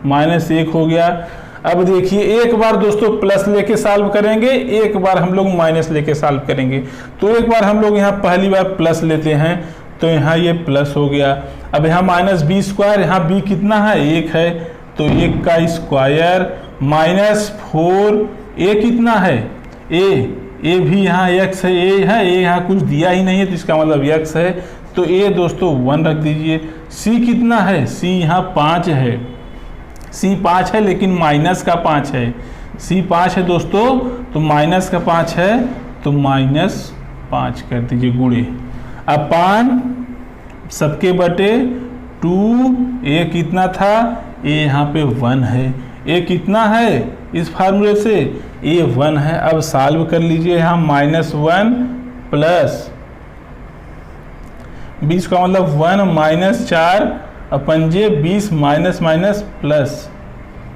-1 हो गया। अब देखिए एक बार दोस्तों प्लस लेके सॉल्व करेंगे, एक बार हम लोग माइनस लेके सॉल्व करेंगे। तो एक बार हम लोग यहाँ पहली बार प्लस लेते हैं तो यहाँ ये प्लस हो गया। अब यहाँ -b², यहाँ b कितना है, 1 है, तो 1 का स्क्वायर -4, a कितना है, a भी यहाँ x है, a है, a यहाँ कुछ दिया ही नहीं है तो इसका मतलब x है, तो a दोस्तों 1 रख दीजिए। c कितना है, c यहाँ 5 है, c 5 है लेकिन माइनस का 5 है, c 5 है दोस्तों तो माइनस का 5 है तो -5 कर दीजिए गुणे अपान सबके बटे 2, a कितना था, a यहाँ पे 1 है, a कितना है इस फार्मूले से, a 1 है। अब सॉल्व कर लीजिए, यहाँ -1 प्लस 20 का मतलब 1 -4 अपन जे 20 माइनस प्लस,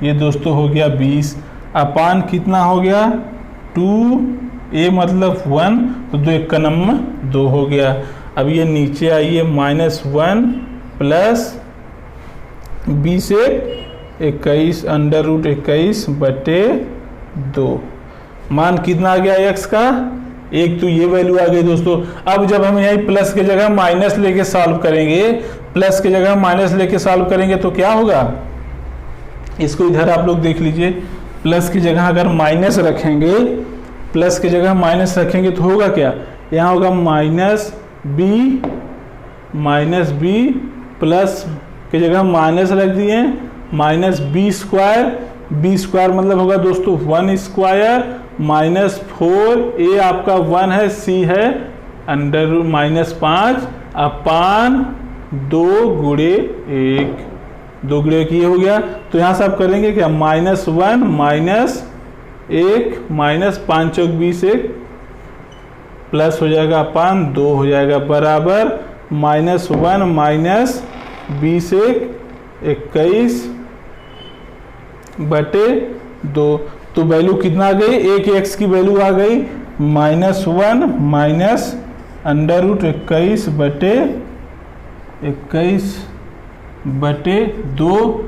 ये दोस्तों हो गया 20 अपान कितना हो गया 2, a मतलब 1 तो 2 1 का नंबर 2 हो गया। अब ये नीचे आइए -1 प्लस 20 21 √21 बटे 2, मान कितना आ गया x का, 1, तो ये वैल्यू आ गई दोस्तों। अब जब हम यहाँ प्लस की जगह माइनस लेके सॉल्व करेंगे, प्लस की जगह माइनस लेके सॉल्व करेंगे तो क्या होगा, इसको इधर आप लोग देख लीजिए, प्लस की जगह अगर माइनस रखेंगे, प्लस की जगह माइनस रखेंगे तो होगा क्या, यहाँ होगा -b प्लस की जगह माइनस रख दिए -b² मतलब होगा दोस्तों 1² -4, a आपका 1 है, c है √-5 अपान 2 गुणे 1, 2 गुणे 1 ये हो गया। तो यहाँ से आप करेंगे क्या, -1 -1 5 चौक 20 1 प्लस हो जाएगा अपान 2 हो जाएगा बराबर -1 -20 21 बटे 2। तो वैल्यू कितना आ गई, एक x की वैल्यू आ गई -1 √21 बटे 2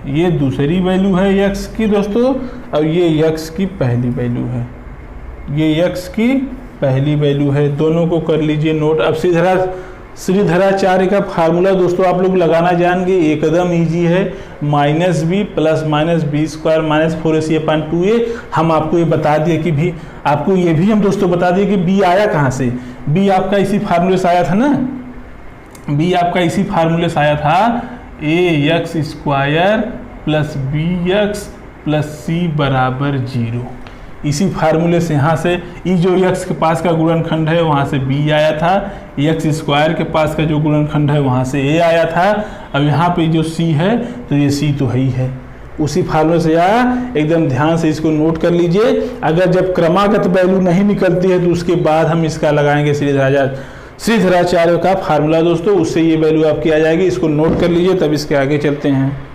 ये दूसरी वैल्यू है x की दोस्तों, और ये x की पहली वैल्यू है, ये x की पहली वैल्यू है। दोनों को कर लीजिए नोट। अब श्रीधराचार्य का फार्मूला दोस्तों आप लोग लगाना जान गए, एकदम इजी है, -b प्लस -b² -4ac/2a। हम आपको ये बता दिए कि भी आपको ये भी हम दोस्तों बता दिए कि b आया कहाँ से, b आपका इसी फार्मूले से आया था ना, b आपका इसी फार्मूले से आया था, ax² plus bx plus c बराबर 0। इसी फार्मूले से यहाँ से ई जो x के पास का गुणनखंड है वहाँ से b आया था, x² के पास का जो गुणनखंड है वहाँ से a आया था। अब यहाँ पे जो c है तो ये c तो है ही है, उसी फार्मूले से आया, एकदम ध्यान से इसको नोट कर लीजिए। अगर जब क्रमागत वैल्यू नहीं निकलती है तो उसके बाद हम इसका लगाएंगे श्रीधराचार्य का फार्मूला दोस्तों, उससे ये वैल्यू आपकी आ जाएगी। इसको नोट कर लीजिए, तब इसके आगे चलते हैं।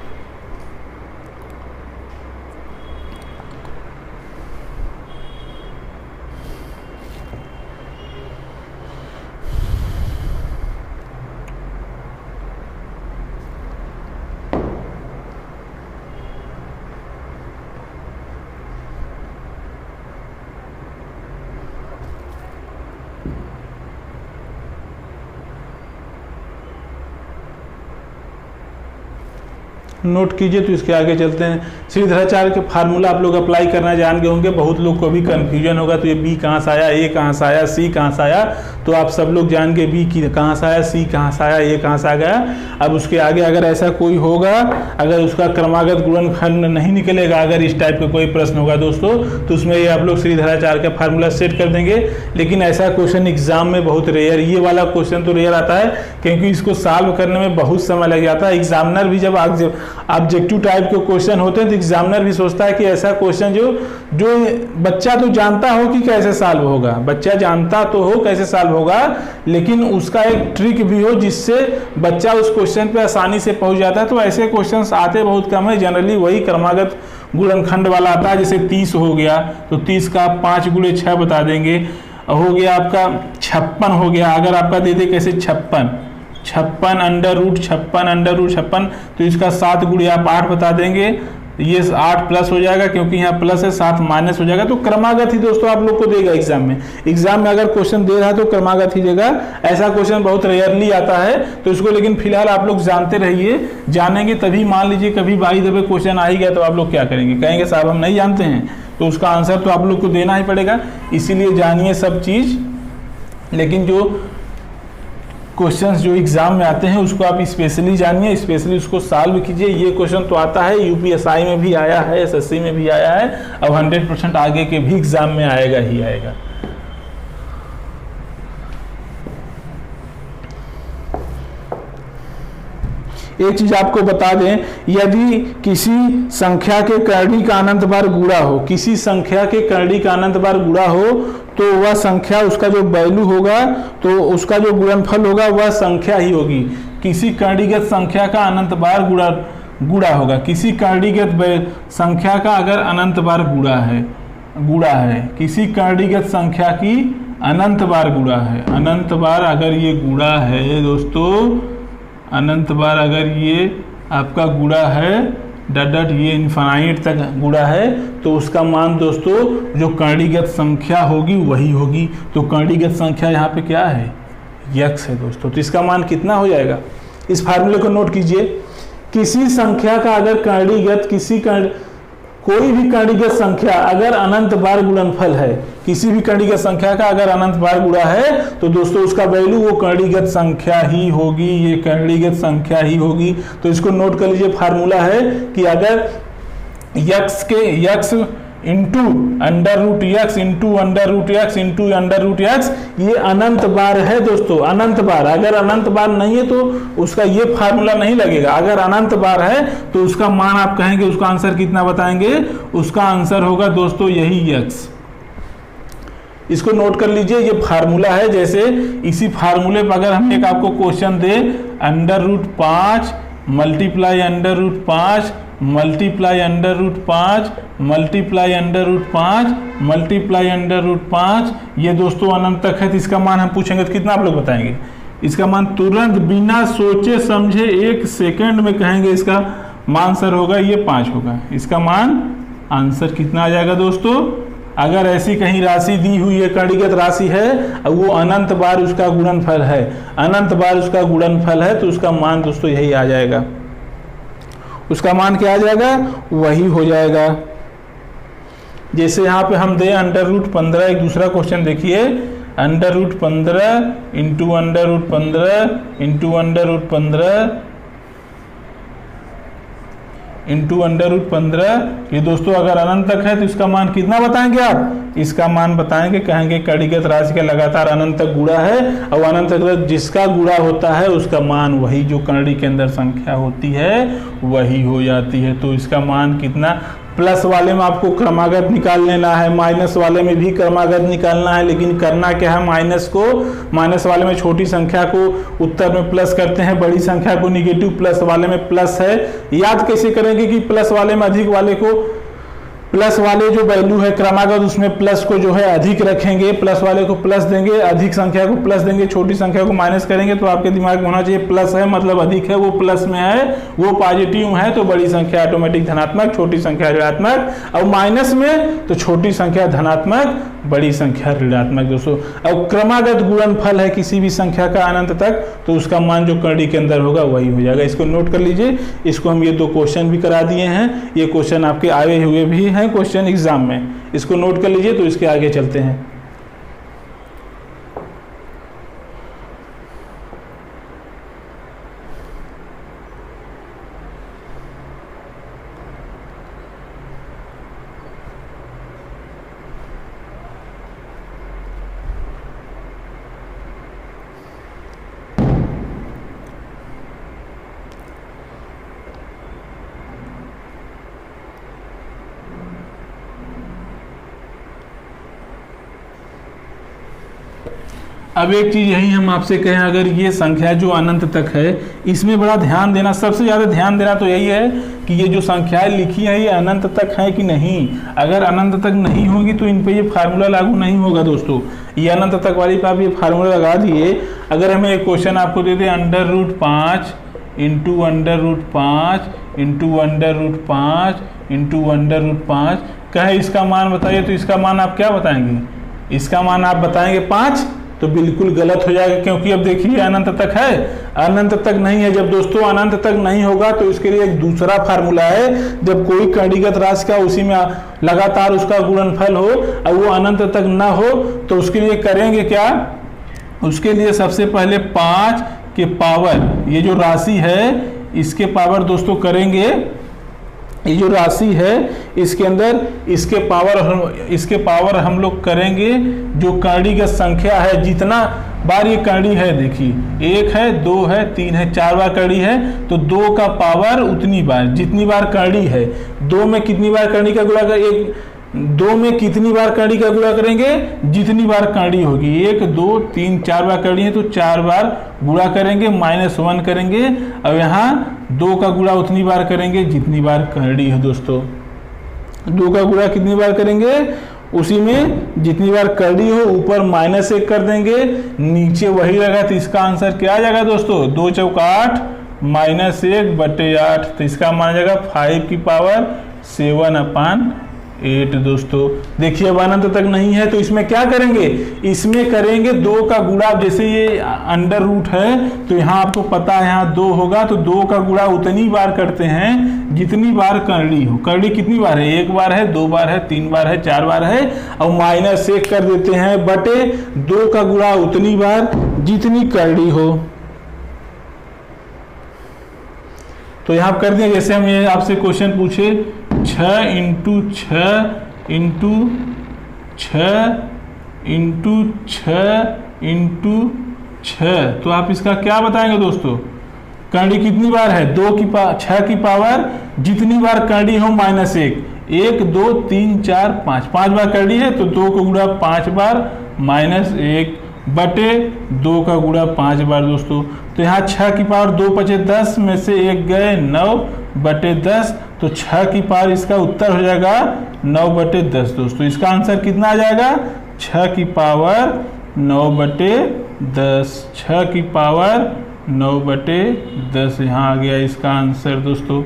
नोट कीजिए तो इसके आगे चलते हैं। श्रीधराचार्य के फार्मूला आप लोग अप्लाई करना जान गए होंगे, बहुत लोग को भी कन्फ्यूजन होगा तो ये बी कहाँ से आया, ए कहाँ से आया, सी कहाँ से आया, तो आप सब लोग जान गए बी की कहाँ से आया, सी कहाँ से आया, ए कहाँ से आ गया। अब उसके आगे अगर ऐसा कोई होगा, अगर उसका क्रमागत गुणनखंड नहीं निकलेगा, अगर इस टाइप का कोई प्रश्न होगा दोस्तों, तो उसमें ये आप लोग श्रीधराचार्य का फार्मूला सेट कर देंगे। लेकिन ऐसा क्वेश्चन एग्जाम में बहुत रेयर, ये वाला क्वेश्चन तो रेयर आता है क्योंकि इसको सॉल्व करने में बहुत समय लग जाता है। एग्जामिनर भी जब ऑब्जेक्टिव टाइप के क्वेश्चन होते हैं तो एग्जामिनर भी सोचता है कि ऐसा क्वेश्चन जो बच्चा तो जानता हो कि कैसे सॉल्व होगा, बच्चा जानता तो हो कैसे सॉल्व होगा, लेकिन उसका एक ट्रिक भी हो जिससे बच्चा उस क्वेश्चन पे आसानी से पहुंच जाता है। तो ऐसे क्वेश्चंस आते बहुत कम है, जनरली वही क्रमागत गुणनखंड वाला आता है। जैसे 30 हो गया तो 30 का 5 गुणे 6 बता देंगे, हो गया आपका 56 हो गया, अगर आपका दे दे कैसे 56 अंडर रूट 56 तो इसका 7 गुणे आप 8 बता देंगे, ये 8 प्लस हो जाएगा क्योंकि यहाँ प्लस है, 7 माइनस हो जाएगा। तो क्रमागत ही दोस्तों आप लोग को देगा एग्जाम में अगर क्वेश्चन दे रहा है तो क्रमागत ही देगा। ऐसा क्वेश्चन बहुत रेयरली आता है तो इसको लेकिन फिलहाल आप लोग जानते रहिए, जानेंगे तभी। मान लीजिए कभी बाई दबे क्वेश्चन आ ही गया तो आप लोग क्या करेंगे, कहेंगे साहब हम नहीं जानते हैं, तो उसका आंसर तो आप लोग को देना ही पड़ेगा। इसीलिए जानिए सब चीज, लेकिन जो क्वेश्चंस जो एग्जाम में आते हैं उसको आप स्पेशली जानिए, स्पेशली उसको सॉल्व कीजिए। ये क्वेश्चन तो आता है, यूपीएसआई में भी आया है, एसएससी में भी आया है, अब 100% आगे के भी एग्जाम में आएगा ही आएगा। एक चीज आपको बता दें, यदि किसी संख्या के करड़ी का अनंत बार गुणा हो, किसी संख्या के करड़ी का अनंत बार गुणा हो तो वह संख्या, उसका जो वैल्यू होगा तो उसका जो गुणनफल होगा वह संख्या ही होगी। किसी कर्णीगत संख्या का अनंत बार गुणा होगा, किसी कर्णीगत संख्या का अगर अनंत बार गुणा है, किसी कर्णीगत संख्या की अनंत बार गुणा है, अनंत बार अगर ये गुणा है दोस्तों, अनंत बार अगर ये आपका गुणा है, डट ये इनफाइनाइट तक गुणा है, तो उसका मान दोस्तों जो कर्णीगत संख्या होगी वही होगी। तो कर्णीगत संख्या यहाँ पे क्या है, यक्स है दोस्तों। तो इसका मान कितना हो जाएगा, इस फार्मूले को नोट कीजिए। किसी संख्या का अगर कर्णीगत कोई भी कर्णीगत संख्या अगर अनंत बार गुणनफल है, किसी भी कर्णीगत संख्या का अगर अनंत बार गुणा है तो दोस्तों उसका वैल्यू वो कर्णीगत संख्या ही होगी, ये कर्णीगत संख्या ही होगी। तो इसको नोट कर लीजिए, फार्मूला है कि अगर X into under root X into under root X into under root X, ये अनंत बार है दोस्तों, अनंत बार। अगर अनंत बार नहीं है तो उसका ये फार्मूला नहीं लगेगा। अगर अनंत बार है तो उसका मान आप कहेंगे, उसका आंसर कितना बताएंगे, उसका आंसर होगा दोस्तों यही यक्स। इसको नोट कर लीजिए, ये फार्मूला है। जैसे इसी फार्मूले पर अगर हम एक आपको क्वेश्चन दे, under root 5 multiply under root 5 multiply under root 5 multiply under root 5 multiply under root 5, ये दोस्तों अनंत तक है, तो इसका मान हम पूछेंगे तो कितना आप लोग बताएंगे। इसका मान तुरंत बिना सोचे समझे 1 सेकंड में कहेंगे, इसका मान सर होगा ये 5 होगा। इसका मान आंसर कितना आ जाएगा दोस्तों। अगर ऐसी कहीं राशि दी हुई है, कर्णीगत राशि है, वो अनंत बार उसका गुणनफल है, अनंत बार उसका गुणनफल है, तो उसका मान दोस्तों यही आ जाएगा। उसका मान क्या आ जाएगा, वही हो जाएगा। जैसे यहाँ पे हम दे अंडर रूट 15, एक दूसरा क्वेश्चन देखिए, under root 15 into under root 15 into under root 15 into under root 15, ये दोस्तों अगर अनंत तक है तो इसका मान कितना बताएंगे आप, इसका मान बताएंगे, कहेंगे कर्णीगत राशि का लगातार अनंत तक गुणा है, और अनंत तक जिसका गुणा होता है उसका मान वही जो कर्णी के अंदर संख्या होती है वही हो जाती है। तो इसका मान कितना, प्लस वाले में आपको क्रमागत निकाल लेना है, माइनस वाले में भी क्रमागत निकालना है, लेकिन करना क्या है, माइनस वाले में छोटी संख्या को उत्तर में प्लस करते हैं, बड़ी संख्या को निगेटिव, प्लस वाले में प्लस है। याद कैसे करेंगे कि प्लस वाले में अधिक वाले को, प्लस वाले जो वैल्यू है क्रमागत उसमें प्लस को जो है अधिक रखेंगे, प्लस वाले को प्लस देंगे, अधिक संख्या को प्लस देंगे, छोटी संख्या को माइनस करेंगे। तो आपके दिमाग में होना चाहिए प्लस है मतलब अधिक है, वो प्लस में है, वो पॉजिटिव है, तो बड़ी संख्या ऑटोमेटिक धनात्मक, छोटी संख्या ऋणात्मक, और माइनस में तो छोटी संख्या धनात्मक, बड़ी संख्या ऋणात्मक दोस्तों। अब क्रमागत गुणनफल है किसी भी संख्या का अनंत तक, तो उसका मान जो कर्णी के अंदर होगा वही हो जाएगा। इसको नोट कर लीजिए। इसको हम ये 2 क्वेश्चन भी करा दिए हैं, ये क्वेश्चन आपके आए हुए भी हैं क्वेश्चन एग्जाम में, इसको नोट कर लीजिए। तो इसके आगे चलते हैं। अब एक चीज़ यही हम आपसे कहें, अगर ये संख्या जो अनंत तक है इसमें बड़ा ध्यान देना, सबसे ज़्यादा ध्यान देना तो यही है कि ये जो संख्याएं लिखी हैं ये अनंत तक है कि नहीं। अगर अनंत तक नहीं होगी तो इन पे ये फार्मूला लागू नहीं होगा दोस्तों। ये अनंत तक वाली पे आप ये फार्मूला लगा दिए। अगर हमें एक क्वेश्चन आपको दे दे √5 इंटू √5 इंटू √5 इंटू √5 कहे इसका मान बताइए, तो इसका मान आप क्या बताएंगे? इसका मान आप बताएंगे 5, तो बिल्कुल गलत हो जाएगा, क्योंकि अब देखिए अनंत तक है, अनंत तक नहीं है। जब दोस्तों अनंत तक नहीं होगा तो इसके लिए एक दूसरा फार्मूला है। जब कोई कणीगत राशि का उसी में लगातार उसका गुणनफल हो और वो अनंत तक ना हो तो उसके लिए करेंगे क्या? उसके लिए सबसे पहले 5 के पावर, ये जो राशि है इसके पावर दोस्तों करेंगे, ये जो राशि है इसके अंदर इसके पावर हम लोग करेंगे जो कणीगत संख्या है, जितना बार ये कणी है, देखिए 1 है 2 है 3 है 4 बार कणी है, तो 2 का पावर उतनी बार, जितनी बार कणी है। 2 में कितनी बार कणी का गुणा कर, 2 में कितनी बार कणी का गुणा करेंगे? जितनी बार कणी होगी। 1 2 3 4 बार कणी है तो 4 बार गुणा करेंगे, -1 करेंगे। अब यहाँ 2 का गुणा उतनी बार करेंगे जितनी बार कणी है दोस्तों। 2 का गुणा कितनी बार करेंगे? उसी में जितनी बार कणी हो, ऊपर -1 कर देंगे, नीचे वही लगा, तो इसका आंसर क्या आ जाएगा दोस्तों? 2 चौका 8 -1/8, तो इसका मान आ जाएगा 5 की पावर 7/8 दोस्तों। देखिए अब अनंत तक नहीं है तो इसमें क्या करेंगे? इसमें करेंगे 2 का गुणा। जैसे ये अंडर रूट है तो यहाँ आपको पता है यहाँ 2 होगा, तो 2 का गुणा उतनी बार करते हैं जितनी बार कणी हो। कणी कितनी बार है? 1 बार है, 2 बार है, 3 बार है, 4 बार है, और -1 कर देते हैं बटे 2 का गुणा उतनी बार जितनी कणी हो। तो यहाँ कर दिया। जैसे हम ये आपसे क्वेश्चन पूछे 6 इंटू 6 इंटू 6 इंटू 6 इंटू 6, तो आप इसका क्या बताएंगे दोस्तों? कणी कितनी बार है? 6 की पावर जितनी बार कणी हो -1, 1 2 3 4 5, 5 बार कणी है तो 2 को गुणा 5 बार -1 बटे 2 का गुणा 5 बार दोस्तों। तो यहाँ 6 की पावर 2 पचे 10 में से 1 गए 9 बटे 10, तो 6 की पावर इसका उत्तर हो जाएगा 9 बटे 10 दोस्तों। इसका आंसर कितना आ जाएगा? 6 की पावर 9 बटे 10, 6 की पावर 9 बटे 10 यहाँ आ गया इसका आंसर दोस्तों।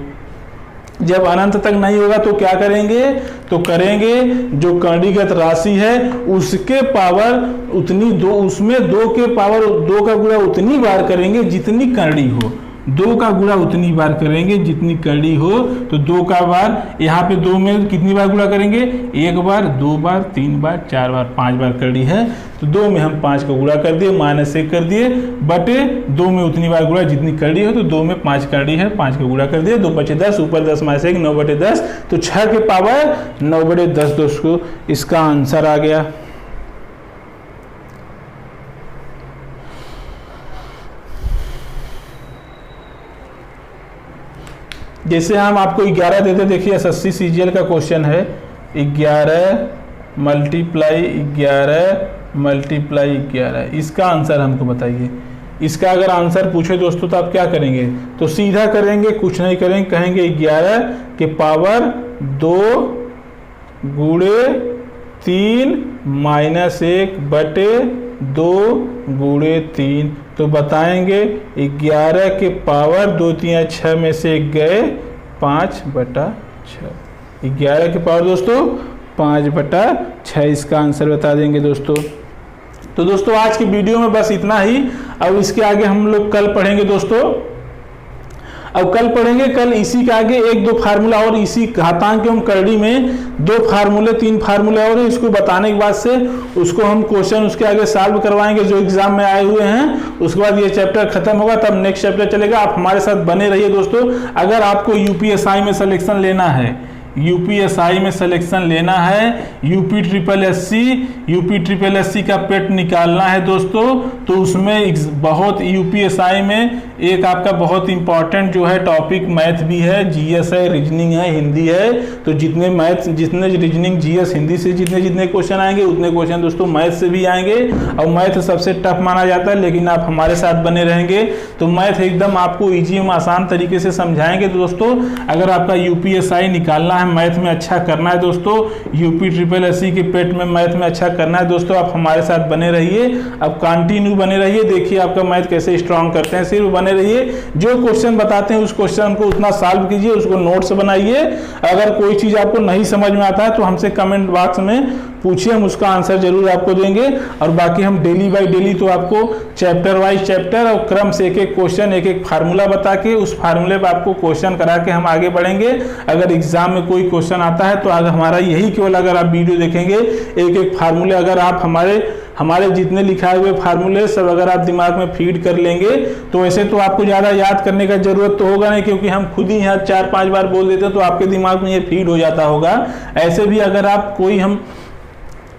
जब अनंत तक नहीं होगा तो क्या करेंगे? तो करेंगे जो कणीगत राशि है उसके पावर उतनी 2, उसमें 2 के पावर 2 का गुणा उतनी बार करेंगे जितनी कणी हो। 2 का गुणा उतनी बार करेंगे जितनी कणी हो, तो 2 का बार यहाँ पे 2 में कितनी बार गुणा करेंगे? 1 बार 2 बार 3 बार 4 बार 5 बार कणी है, तो 2 में हम 5 का गुणा कर दिए, -1 कर दिए बटे 2 में उतनी बार गुणा जितनी कणी हो, तो 2 में 5 कणी है, 5 का गुणा कर दिए, 2 बचे 10, ऊपर 10 -1 9 बटे 10, तो 6 के पावर 9 बटे 10 दोस्तों इसका आंसर आ गया। जैसे हम आपको 11 देते, देखिए SSC CGL का क्वेश्चन है 11 मल्टीप्लाई 11, इसका आंसर हमको बताइए। इसका अगर आंसर पूछे दोस्तों तो आप क्या करेंगे? तो सीधा करेंगे, कुछ नहीं करेंगे, कहेंगे 11 के पावर 2 गुणे 3 -1 बटे 2 गुणे 3, तो बताएंगे 11 के पावर 2 3 6 में से गए 5 बटा 6, 11 के पावर दोस्तों 5 बटा 6 इसका आंसर बता देंगे दोस्तों। तो दोस्तों आज की वीडियो में बस इतना ही। अब इसके आगे हम लोग कल पढ़ेंगे दोस्तों। अब कल पढ़ेंगे, कल इसी के आगे 1-2 फार्मूला और इसी घातांक एवं करड़ी में 2 फार्मूले 3 फार्मूले और इसको बताने के बाद से उसको हम क्वेश्चन उसके आगे सॉल्व करवाएंगे जो एग्जाम में आए हुए हैं। उसके बाद ये चैप्टर खत्म होगा, तब नेक्स्ट चैप्टर चलेगा। आप हमारे साथ बने रहिए दोस्तों। अगर आपको यूपीएसआई में सिलेक्शन लेना है, यूपीएसआई में सिलेक्शन लेना है, यूपी ट्रिपल एससी का पेट निकालना है दोस्तों, तो उसमें बहुत यूपीएसआई में एक आपका बहुत इंपॉर्टेंट जो है टॉपिक मैथ भी है, जीएस है, रीजनिंग है, हिंदी है। तो जितने रीजनिंग, जीएस, हिंदी से जितने क्वेश्चन आएंगे उतने क्वेश्चन दोस्तों मैथ से भी आएंगे। और मैथ सबसे टफ माना जाता है, लेकिन आप हमारे साथ बने रहेंगे तो मैथ एकदम आपको ईजी एवं आसान तरीके से समझाएंगे। तो दोस्तों अगर आपका यूपीएसआई निकालना है, मैथ में अच्छा करना है दोस्तों, यूपी ट्रिपल एससी के पेट में मैथ में अच्छा करना है दोस्तों, आप हमारे साथ बने रहिए, अब कंटिन्यू बने रहिए। देखिए आपका मैथ कैसे स्ट्रांग करते हैं, सिर्फ बने रहिए। जो क्वेश्चन बताते हैं उस क्वेश्चन को उतना सॉल्व कीजिए, उसको नोट्स बनाइए। अगर कोई चीज आपको नहीं समझ में आता है तो हमसे कमेंट बॉक्स में पूछिए, हम उसका आंसर जरूर आपको देंगे। और बाकी हम डेली बाय डेली तो आपको चैप्टर वाइज चैप्टर और क्रम से एक क्वेश्चन, एक फार्मूला बता के उस फार्मूले पर आपको क्वेश्चन करा के हम आगे बढ़ेंगे। अगर एग्जाम में कोई क्वेश्चन आता है तो अगर हमारा यही केवल अगर आप वीडियो देखेंगे, एक फार्मूले अगर आप हमारे जितने लिखा हुए फार्मूले सब अगर आप दिमाग में फीड कर लेंगे तो वैसे तो आपको ज़्यादा याद करने का जरूरत तो होगा नहीं, क्योंकि हम खुद ही यहाँ 4-5 बार बोल देते हैं तो आपके दिमाग में ये फीड हो जाता होगा। ऐसे भी अगर आप हम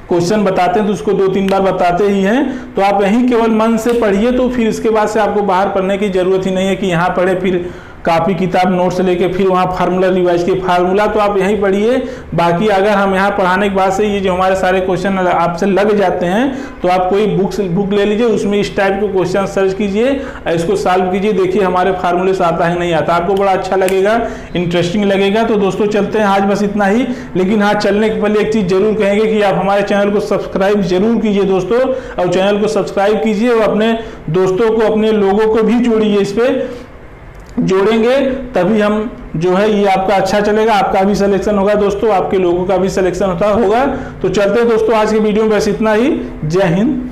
क्वेश्चन बताते हैं तो उसको 2-3 बार बताते ही हैं, तो आप यहीं केवल मन से पढ़िए, तो फिर इसके बाद से आपको बाहर पढ़ने की जरूरत ही नहीं है कि यहाँ पढ़े फिर कॉपी किताब नोट्स लेके फिर वहाँ फार्मूला रिवाइज के। फार्मूला तो आप यहीं पढ़िए, बाकी अगर हम यहाँ पढ़ाने के बाद से ये जो हमारे सारे क्वेश्चन आपसे लग जाते हैं तो आप कोई बुक ले लीजिए, उसमें इस टाइप के क्वेश्चन सर्च कीजिए, इसको सॉल्व कीजिए, देखिए हमारे फार्मूले से आता है नहीं आता, आपको बड़ा अच्छा लगेगा, इंटरेस्टिंग लगेगा। तो दोस्तों चलते हैं, आज बस इतना ही। लेकिन हाँ, चलने के पहले एक चीज़ जरूर कहेंगे कि आप हमारे चैनल को सब्सक्राइब जरूर कीजिए दोस्तों, और चैनल को सब्सक्राइब कीजिए और अपने दोस्तों को, अपने लोगों को भी जोड़िए, इस पर जोड़ेंगे तभी हम जो है ये आपका अच्छा चलेगा, आपका भी सिलेक्शन होगा दोस्तों, आपके लोगों का भी सिलेक्शन होगा। तो चलते हैं दोस्तों, आज के वीडियो में बस इतना ही। जय हिंद।